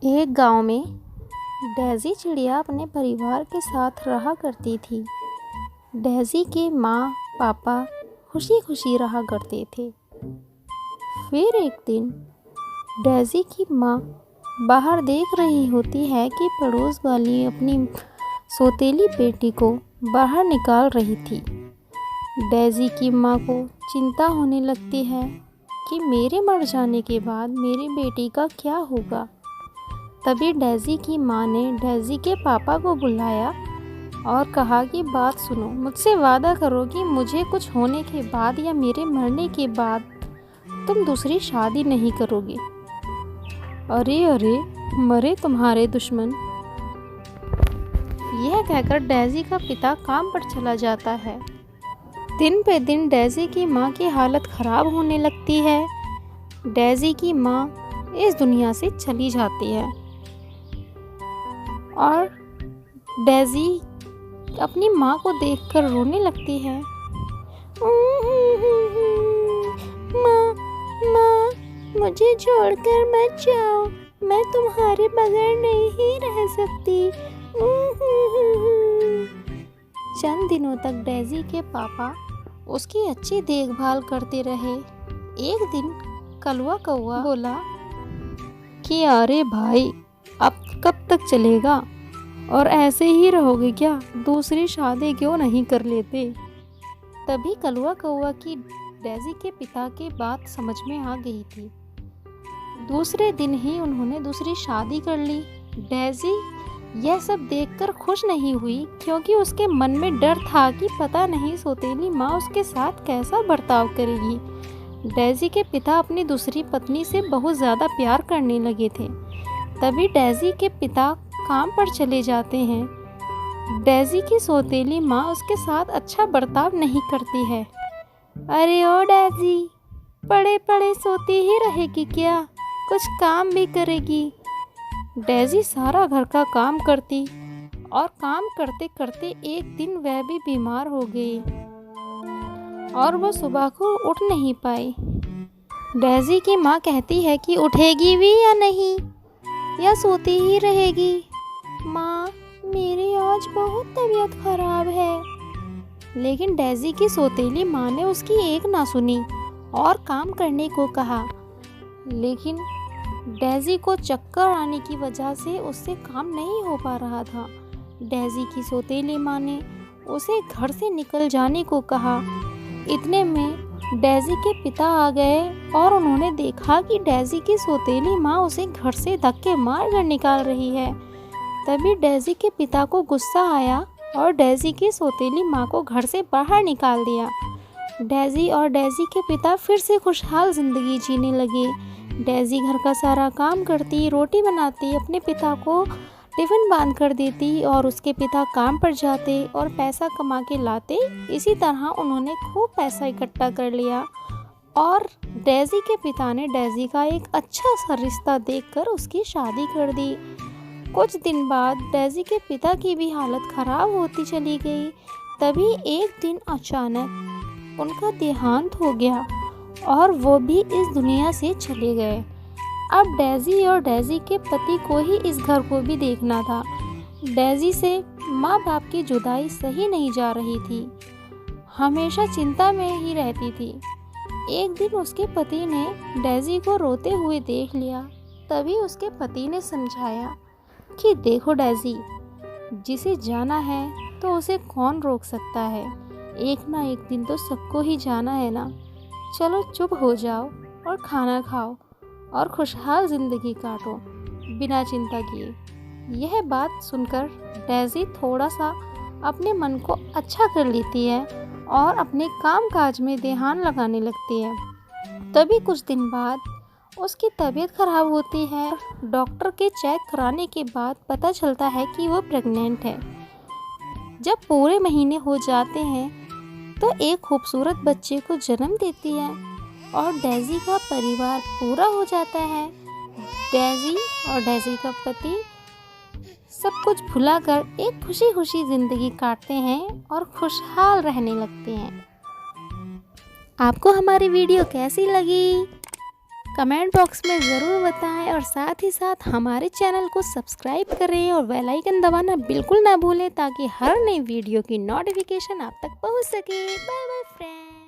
एक गांव में डेज़ी चिड़िया अपने परिवार के साथ रहा करती थी। डेज़ी के माँ पापा खुशी खुशी रहा करते थे। फिर एक दिन डेज़ी की माँ बाहर देख रही होती है कि पड़ोस वाली अपनी सौतेली बेटी को बाहर निकाल रही थी। डेज़ी की माँ को चिंता होने लगती है कि मेरे मर जाने के बाद मेरी बेटी का क्या होगा। तभी डेज़ी की माँ ने डेज़ी के पापा को बुलाया और कहा कि बात सुनो, मुझसे वादा करो कि मुझे कुछ होने के बाद या मेरे मरने के बाद तुम दूसरी शादी नहीं करोगे। अरे अरे, मरे तुम्हारे दुश्मन। यह कहकर डेज़ी का पिता काम पर चला जाता है। दिन पे दिन डेज़ी की माँ की हालत ख़राब होने लगती है। डेज़ी की माँ इस दुनिया से चली जाती है और डेज़ी अपनी माँ को देखकर रोने लगती है। माँ, माँ, मुझे छोड़कर मत जाओ, मैं तुम्हारे बगैर नहीं रह सकती। चंद दिनों तक डेज़ी के पापा उसकी अच्छी देखभाल करते रहे। एक दिन कलवा कौवा बोला कि अरे भाई, अब कब तक चलेगा और ऐसे ही रहोगे क्या? दूसरी शादी क्यों नहीं कर लेते? तभी कलवा कौवा की डेज़ी के पिता की बात समझ में आ गई थी। दूसरे दिन ही उन्होंने दूसरी शादी कर ली। डेज़ी यह सब देखकर खुश नहीं हुई, क्योंकि उसके मन में डर था कि पता नहीं सौतेली माँ उसके साथ कैसा बर्ताव करेगी। डेज़ी के पिता अपनी दूसरी पत्नी से बहुत ज़्यादा प्यार करने लगे थे। तभी डेज़ी के पिता काम पर चले जाते हैं। डेज़ी की सौतेली माँ उसके साथ अच्छा बर्ताव नहीं करती है। अरे ओ डेज़ी, पड़े पड़े सोती ही रहेगी क्या? कुछ काम भी करेगी? डेज़ी सारा घर का काम करती और काम करते करते एक दिन वह भी बीमार हो गई और वह सुबह को उठ नहीं पाई। डेज़ी की माँ कहती है कि उठेगी भी या नहीं, या सोती ही रहेगी? माँ, मेरी आज बहुत तबीयत खराब है। लेकिन डेज़ी की सौतेली माँ ने उसकी एक ना सुनी और काम करने को कहा। लेकिन डेज़ी को चक्कर आने की वजह से उससे काम नहीं हो पा रहा था। डेज़ी की सौतेली माँ ने उसे घर से निकल जाने को कहा। इतने में डेज़ी के पिता आ गए और उन्होंने देखा कि डेज़ी की सौतेली माँ उसे घर से धक्के मार कर निकाल रही है। तभी डेज़ी के पिता को गुस्सा आया और डेज़ी की सौतेली माँ को घर से बाहर निकाल दिया। डेज़ी और डेज़ी के पिता फिर से खुशहाल ज़िंदगी जीने लगे। डेज़ी घर का सारा काम करती, रोटी बनाती, अपने पिता को टिफ़िन बांध कर देती और उसके पिता काम पर जाते और पैसा कमा के लाते। इसी तरह उन्होंने खूब पैसा इकट्ठा कर लिया और डेज़ी के पिता ने डेज़ी का एक अच्छा सा रिश्ता देखकर उसकी शादी कर दी। कुछ दिन बाद डेज़ी के पिता की भी हालत ख़राब होती चली गई। तभी एक दिन अचानक उनका देहांत हो गया और वो भी इस दुनिया से चले गए। अब डेज़ी और डेज़ी के पति को ही इस घर को भी देखना था। डेज़ी से माँ बाप की जुदाई सही नहीं जा रही थी, हमेशा चिंता में ही रहती थी। एक दिन उसके पति ने डेज़ी को रोते हुए देख लिया। तभी उसके पति ने समझाया कि देखो डेज़ी, जिसे जाना है तो उसे कौन रोक सकता है? एक ना एक दिन तो सबको ही जाना है ना। चलो चुप हो जाओ और खाना खाओ और खुशहाल ज़िंदगी काटो बिना चिंता किए। यह बात सुनकर डेज़ी थोड़ा सा अपने मन को अच्छा कर लेती है और अपने काम काज में ध्यान लगाने लगती है। तभी कुछ दिन बाद उसकी तबीयत खराब होती है। डॉक्टर के चेक कराने के बाद पता चलता है कि वो प्रेग्नेंट है। जब पूरे महीने हो जाते हैं तो एक खूबसूरत बच्चे को जन्म देती है और डेज़ी का परिवार पूरा हो जाता है। डेज़ी और डेज़ी का पति सब कुछ भुलाकर एक खुशी खुशी ज़िंदगी काटते हैं और खुशहाल रहने लगते हैं। आपको हमारी वीडियो कैसी लगी? कमेंट बॉक्स में ज़रूर बताएं और साथ ही साथ हमारे चैनल को सब्सक्राइब करें और बेल आइकन दबाना बिल्कुल ना भूलें ताकि हर नई वीडियो की नोटिफिकेशन आप तक पहुंच सके। Bye bye friends.